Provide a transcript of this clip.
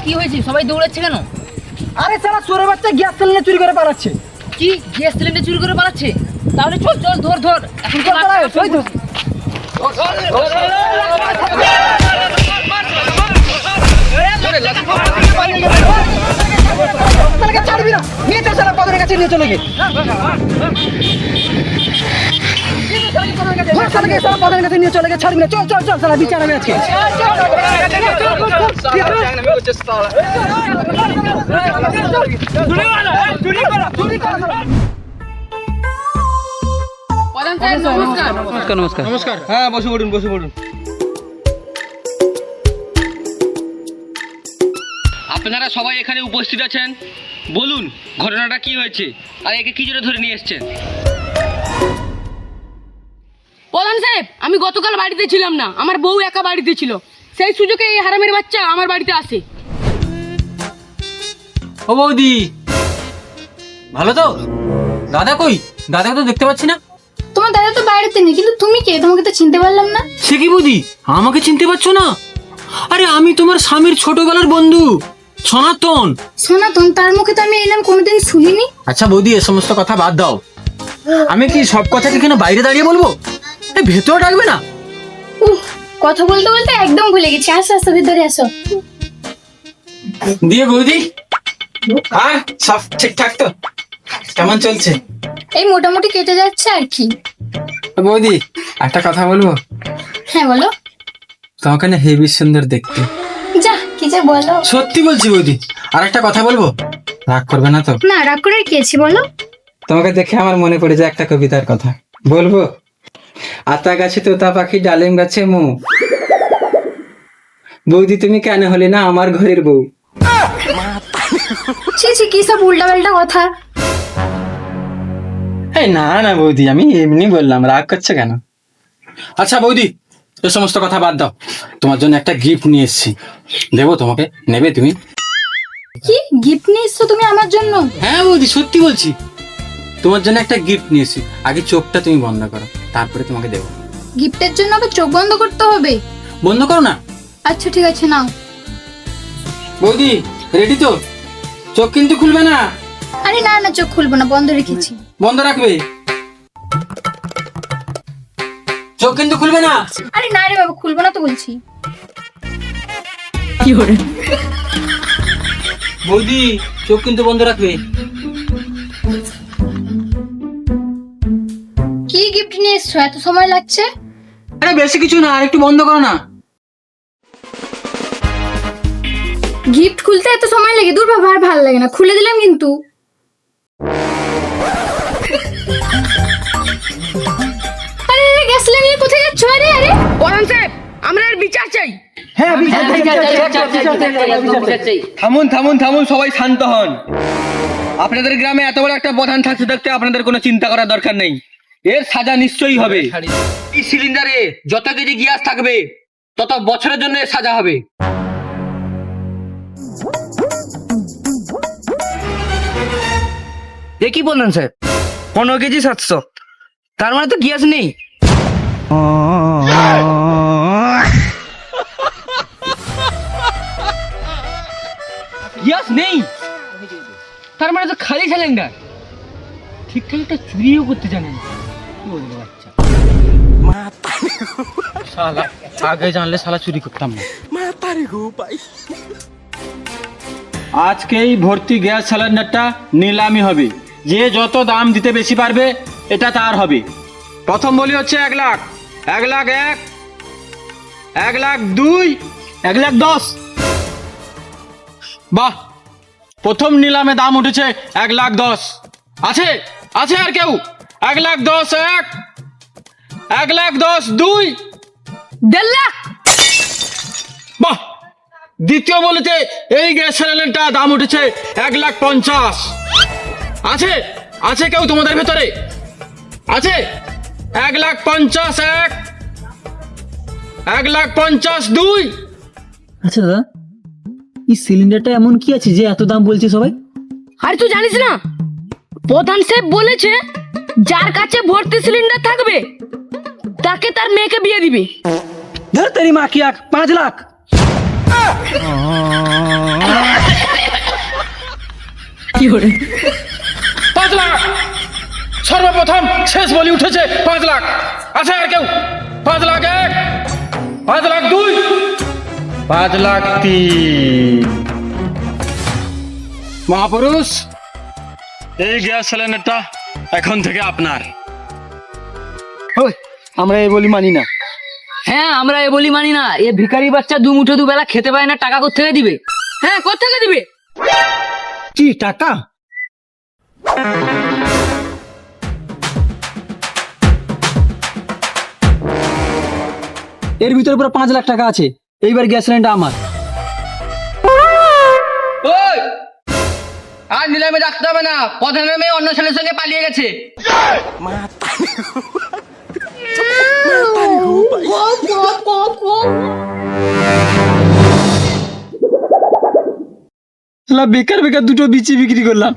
কি হয়েছে? সবাই দৌড়াচ্ছে কেন? আরে সারা চোরের বাচ্চা গ্যাস সিলিন্ডার চুরি করে পালাচ্ছে। কি গ্যাস সিলিন্ডার চুরি করে পালাচ্ছে? তাহলে চল চল, ধর ধর। এখন চল চালা, ওই ধর। শালাকে ছাড়বি না, নিয়ে চল শালা পদের কাছে নিয়ে চলে গে। ধর শালাকে, শালা পদের কাছে নিয়ে চলে গে, ছাড়বি না। চল চল চল শালা, বিচার হবে আজকে। প্রধান সাহেব নমস্কার। নমস্কার নমস্কার নমস্কার। হ্যাঁ বসে পড়ুন, বসে পড়ুন। আপনারা সবাই এখানে উপস্থিত আছেন, বলুন ঘটনাটা কি হয়েছে আর একে কি জন্য ধরে নিয়ে এসেছেন? প্রধান সাহেব, আমি গতকাল বাড়িতে ছিলাম না, আমার বউ একা বাড়িতে ছিল। সেই সুযোগে এই হারামের বাচ্চা আমার বাড়িতে আসে। ও বৌদি, ভালো তো? দাদা কই? দাদাকে তো দেখতে পাচ্ছি না। তোমার দাদা তো বাড়িতে নেই, কিন্তু তুমি কে? তোমাকে তো চিনতে পারলাম না। সে কি বৌদি, আমাকে চিনতে পারছো না? আরে আমি তোমার স্বামীর ছোটবেলার বন্ধু সনাতন। সনাতন? তার মুখে তো আমি এই নাম কোনোদিন শুনিনি। আচ্ছা বৌদি, এ সমস্ত কথা বাদ দাও। আমি কি সব কথা এখানে বাইরে দাঁড়িয়ে বলবো? ভেতরে ডাকবে না? কথা বলতে বলতে একদম ভুলে গেছি। আসো আসো, ভিতরে আসো। দিয়ে বৌদি, আর সব ঠিকঠাক তো? কেমন চলছে? এই মোটামুটি কেটে যাচ্ছে আর কি। বৌদি একটা কথা বলবো? হ্যাঁ বলো। তোমাকে না হেবি সুন্দর দেখতে। যা, কি যে বলো। সত্যি বলছি বৌদি। আর একটা কথা বলবো, রাগ করবে না তো? না, রাগ করে কি আছে বলো। তোমাকে দেখে আমার মনে পড়ে যায় একটা কবিতার কথা, বলবো? আতা গাছে তোতা পাখি, ডালিম গাছে মৌ, বৌদি তুমি কেন হলে না আমার ঘরের বউ? ছি ছি, কি সব উল্টা পাল্টা কথা। এই না না বৌদি, আমি এমনি বললাম, রাগ করছে কেন? আচ্ছা বৌদি, এ সমস্ত কথা বাদ দাও। তোমার জন্য একটা গিফট নিয়ে এসেছি, দেবো তোমাকে, নেবে তুমি? কি গিফট নিয়ে এসছো তুমি আমার জন্য? হ্যাঁ বৌদি, সত্যি বলছি, তোমার জন্য একটা গিফট নিয়ে এসেছি। আগে চোখটা তুমি বন্ধ করো, তারপরে তোমাকে দেবো। গিফটের জন্য আবার চোখ বন্ধ করতে হবে? বন্ধ করো না। আচ্ছা ঠিক আছে, নাও। বৌদি রেডি তো? চোখ কিন্তু খুলবে না। আরে না না, চোখ খুলবো না, বন্ধ রেখেছি। বন্ধ রাখবে, চোখ কিন্তু খুলবে না। আরে না রে বাবা, খুলবো না তো বলছি। বৌদি চোখ কিন্তু বন্ধ রাখবে। কি গিফট নিয়ে এসছো? এত সময় লাগছে? আরে বেশি কিছু না, আর একটু বন্ধ করো না। গিফট খুলতে এত সময় লাগে? দূর বাবা, আর ভালো লাগে না, খুলে দিলাম কিন্তু। আরে আরে, গ্যাস লাগিয়ে কোথায় যাচ্ছ? আরে আরে, প্রধান সাহেব, আমরা এর বিচার চাই। হ্যাঁ, থামুন থামুন থামুন, সবাই শান্ত হন। আপনাদের গ্রামে এত বড় একটা প্রধান থাকতে থাকতে আপনাদের কোনো চিন্তা করার দরকার নেই। এর সাজা নিশ্চয়ই হবে। এই সিলিন্ডারে যত কেজি গ্যাস থাকবে তত বছরের জন্য এর সাজা হবে। এ কি বললেন স্যার? 15 কেজি 700, তার মানে তো গ্যাস নেই। গ্যাস নেই, তার মানে তো খালি সিলিন্ডার। ঠিকঠাক একটা চুরিও করতে জানে না। কি বলবো বাচ্চা, শালা আগে জানলে শালা চুরি করতাম না। আজকে এই ভর্তি গ্যাস সিলিন্ডারটা নিলামি হবে। যে যত দাম দিতে বেশি পারবে এটা তার হবে। প্রথম বলি হচ্ছে 1 লাখ, 1 লাখ 1, 1 লাখ 2, 1 লাখ 10। বাহ, প্রথম নিলামে দাম উঠেছে 1 লাখ 10। আছে আছে আর কেউ? 1 লাখ 10 1, 1 লাখ 10 2, 1.5 লাখ। বাহ, দ্বিতীয় বলেছে এই গ্যাস সিলিন্ডারটা দাম উঠেছে 1 লাখ 50। আছে আছে কেউ তোমাদের ভেতরে? আছে? 1 লাখ 50 1, 1 লাখ 50 2। আচ্ছা দাদা, এই সিলিন্ডারটা এমন কি আছে যে এত দাম বলছে সবাই? আরে তুই জানিস না, প্রধান সাহেব বলেছে যার কাছে ভর্তি সিলিন্ডার থাকবে তাকে তার মেয়েকে বিয়ে দিবে। ধর তেরি মা কি 5 লাখ। পাঁচ লাখ সর্বপ্রথম শেষ বলি উঠেছে 5 লাখ। আছে আর কেউ? 5 লাখ 1, 5 লাখ 2, 5 লাখ 3। মহাপুরুষ, এই গ্যাস সিলিন্ডারটা এখন থেকে আপনার। আমরা এই বলি মানি না। হ্যাঁ আমরা এ বলি মানি না। এ ভিখারি বাচ্চা দু মুঠো দুবেলা খেতে পায় না, টাকা কোত্থেকে দিবে? হ্যাঁ কোত্থেকে দিবে? কি টাকা? এর ভিতরে পুরো 5 লাখ টাকা আছে। এইবার গ্যাস সিলিন্ডার আমার। ওই আর নিলামে রাখতে হবে না, প্রধানের মেয়ে অন্য ছেলের সঙ্গে পালিয়ে গেছে। বেকার বেকার দুটো বিচি বিক্রি করলাম।